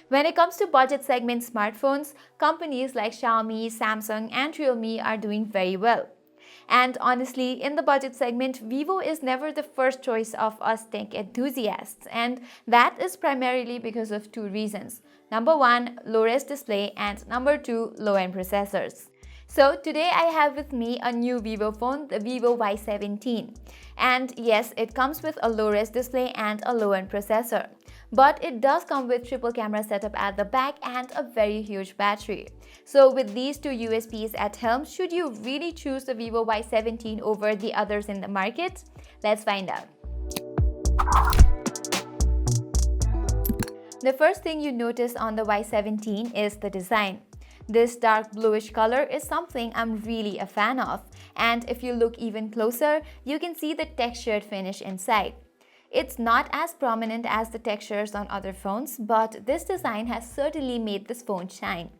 When it comes to budget segment smartphones, companies like Xiaomi, Samsung, and Realme are doing very well. And honestly, in the budget segment, Vivo is never the first choice of us tech enthusiasts, and that is primarily because of two reasons. Number one, low-res display, and number two, low-end processors. So today I have with me a new Vivo phone, the Vivo Y17. And yes, it comes with a low-res display and a low-end processor. But it does come with triple camera setup at the back and a very huge battery. So with these two USPs at helm, should you really choose the Vivo Y17 over the others in the market? Let's find out. The first thing you notice on the Y17 is the design. This dark bluish color is something I'm really a fan of, and if you look even closer, you can see the textured finish inside. It's not as prominent as the textures on other phones, but this design has certainly made this phone shine.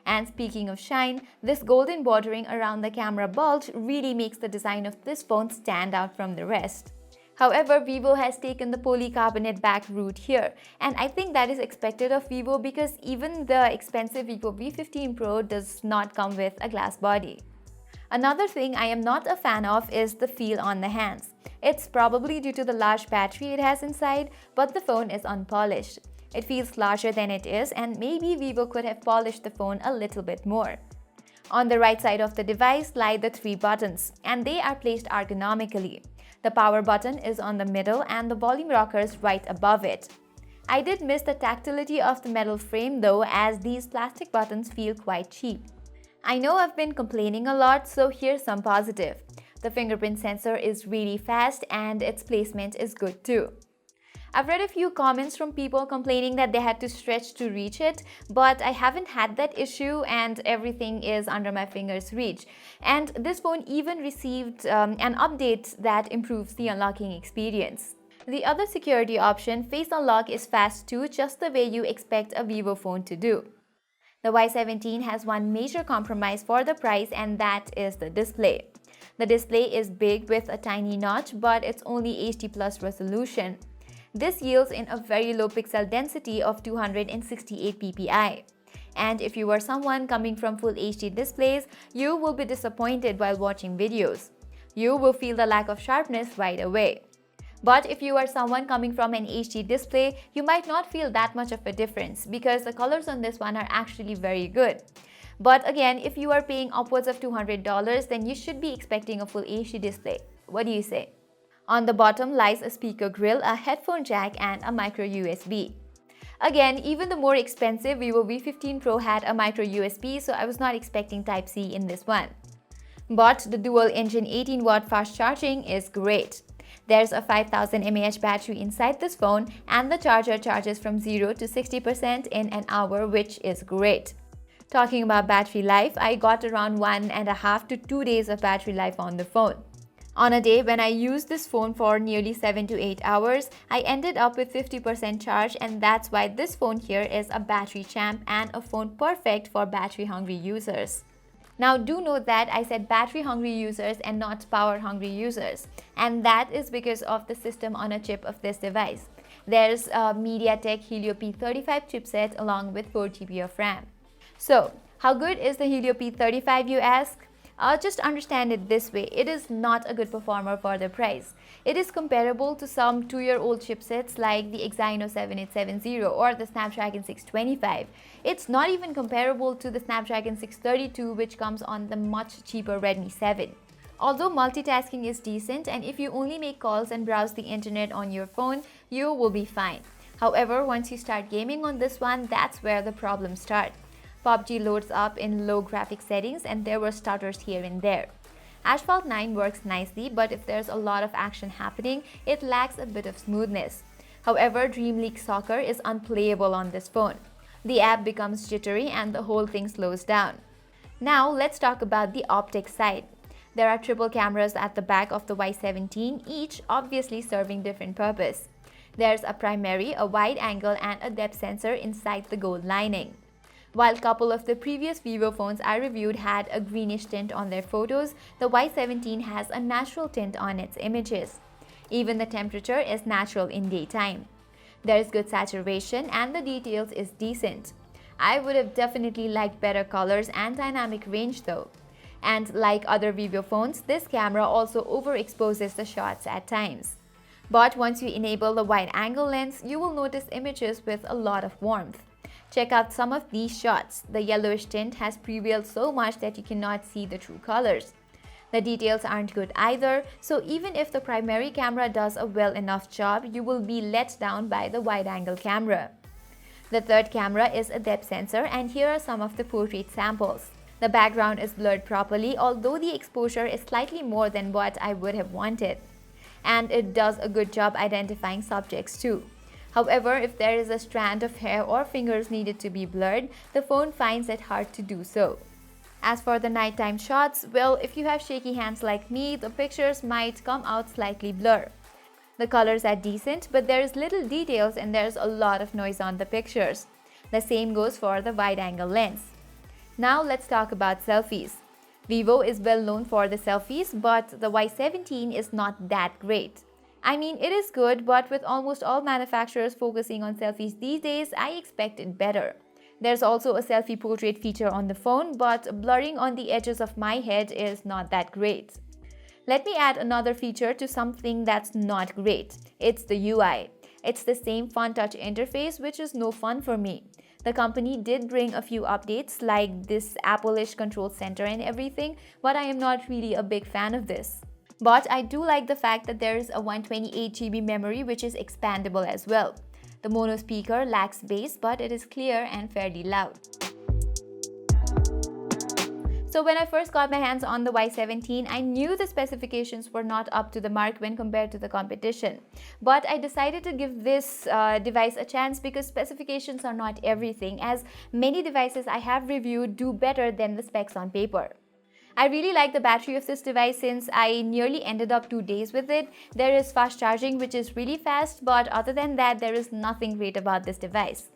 And speaking of shine, this golden bordering around the camera bulge really makes the design of this phone stand out from the rest. However, Vivo has taken the polycarbonate back route here, and I think that is expected of Vivo because even the expensive Vivo V15 Pro does not come with a glass body. Another thing I am not a fan of is the feel on the hands. It's probably due to the large battery it has inside, but the phone is unpolished. It feels larger than it is, and maybe Vivo could have polished the phone a little bit more. On the right side of the device lie the three buttons, and they are placed ergonomically. The power button is on the middle and the volume rocker is right above it. I did miss the tactility of the metal frame though, as these plastic buttons feel quite cheap. I know I've been complaining a lot, so here's some positive. The fingerprint sensor is really fast and its placement is good too. I've read a few comments from people complaining that they had to stretch to reach it, but I haven't had that issue and everything is under my finger's reach. And this phone even received an update that improves the unlocking experience. The other security option, Face Unlock, is fast too, just the way you expect a Vivo phone to do. The Y17 has one major compromise for the price, and that is the display. The display is big with a tiny notch, but it's only HD Plus resolution. This yields in a very low pixel density of 268 ppi. And if you are someone coming from full HD displays, you will be disappointed while watching videos. You will feel the lack of sharpness right away. But if you are someone coming from an HD display, you might not feel that much of a difference because the colors on this one are actually very good. But again, if you are paying upwards of $200, then you should be expecting a full HD display. What do you say? On the bottom lies a speaker grill, a headphone jack, and a micro USB. Again, even the more expensive Vivo V15 Pro had a micro USB, so I was not expecting Type-C in this one. But the dual-engine 18-watt fast charging is great. There's a 5000 mAh battery inside this phone, and the charger charges from 0 to 60% in an hour, which is great. Talking about battery life, I got around 1.5 to 2 days of battery life on the phone. On a day when I used this phone for nearly 7 to 8 hours, I ended up with 50% charge, and that's why this phone here is a battery champ and a phone perfect for battery-hungry users. Now do note that I said battery-hungry users and not power-hungry users, and that is because of the system on a chip of this device. There's a MediaTek Helio P35 chipset along with 4 GB of RAM. So, how good is the Helio P35, you ask? Just understand it this way, it is not a good performer for the price. It is comparable to some 2-year-old chipsets like the Exynos 7870 or the Snapdragon 625. It's not even comparable to the Snapdragon 632, which comes on the much cheaper Redmi 7. Although multitasking is decent, and if you only make calls and browse the internet on your phone, you will be fine. However, once you start gaming on this one, that's where the problems start. PUBG loads up in low graphic settings and there were stutters here and there. Asphalt 9 works nicely, but if there's a lot of action happening, it lacks a bit of smoothness. However, Dream League Soccer is unplayable on this phone. The app becomes jittery and the whole thing slows down. Now let's talk about the optics side. There are triple cameras at the back of the Y17, each obviously serving different purpose. There's a primary, a wide angle, and a depth sensor inside the gold lining. While a couple of the previous Vivo phones I reviewed had a greenish tint on their photos, the Y17 has a natural tint on its images. Even the temperature is natural in daytime. There's good saturation and the details is decent. I would have definitely liked better colors and dynamic range though. And like other Vivo phones, this camera also overexposes the shots at times. But once you enable the wide-angle lens, you will notice images with a lot of warmth. Check out some of these shots. The yellowish tint has prevailed so much that you cannot see the true colors. The details aren't good either, so even if the primary camera does a well enough job, you will be let down by the wide-angle camera. The third camera is a depth sensor, and here are some of the portrait samples. The background is blurred properly, although the exposure is slightly more than what I would have wanted. And it does a good job identifying subjects too. However, if there is a strand of hair or fingers needed to be blurred, the phone finds it hard to do so. As for the nighttime shots, well, if you have shaky hands like me, the pictures might come out slightly blurred. The colors are decent, but there is little details and there's a lot of noise on the pictures. The same goes for the wide-angle lens. Now let's talk about selfies. Vivo is well known for the selfies, but the Y17 is not that great. I mean, it is good, but with almost all manufacturers focusing on selfies these days, I expected better. There's also a selfie portrait feature on the phone, but blurring on the edges of my head is not that great. Let me add another feature to something that's not great. It's the UI. It's the same fun touch interface, which is no fun for me. The company did bring a few updates like this Apple-ish control center and everything, but I am not really a big fan of this. But I do like the fact that there is a 128 GB memory which is expandable as well. The mono speaker lacks bass, but it is clear and fairly loud. So when I first got my hands on the Y17, I knew the specifications were not up to the mark when compared to the competition. But I decided to give this device a chance because specifications are not everything, as many devices I have reviewed do better than the specs on paper. I really like the battery of this device since I nearly ended up 2 days with it. There is fast charging which is really fast, but other than that there is nothing great about this device.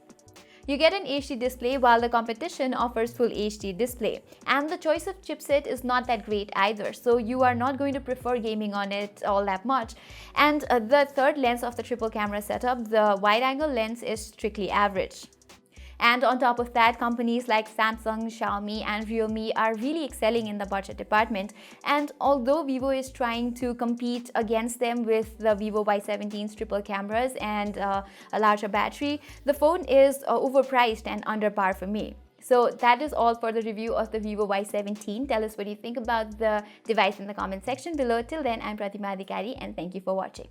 You get an HD display while the competition offers full HD display, and the choice of chipset is not that great either, so you are not going to prefer gaming on it all that much. And the third lens of the triple camera setup, the wide angle lens, is strictly average. And on top of that, companies like Samsung, Xiaomi and Realme are really excelling in the budget department. And although Vivo is trying to compete against them with the Vivo Y17's triple cameras and a larger battery, the phone is overpriced and under par for me. So that is all for the review of the Vivo Y17. Tell us what you think about the device in the comment section below. Till then, I'm Pratima Adhikari and thank you for watching.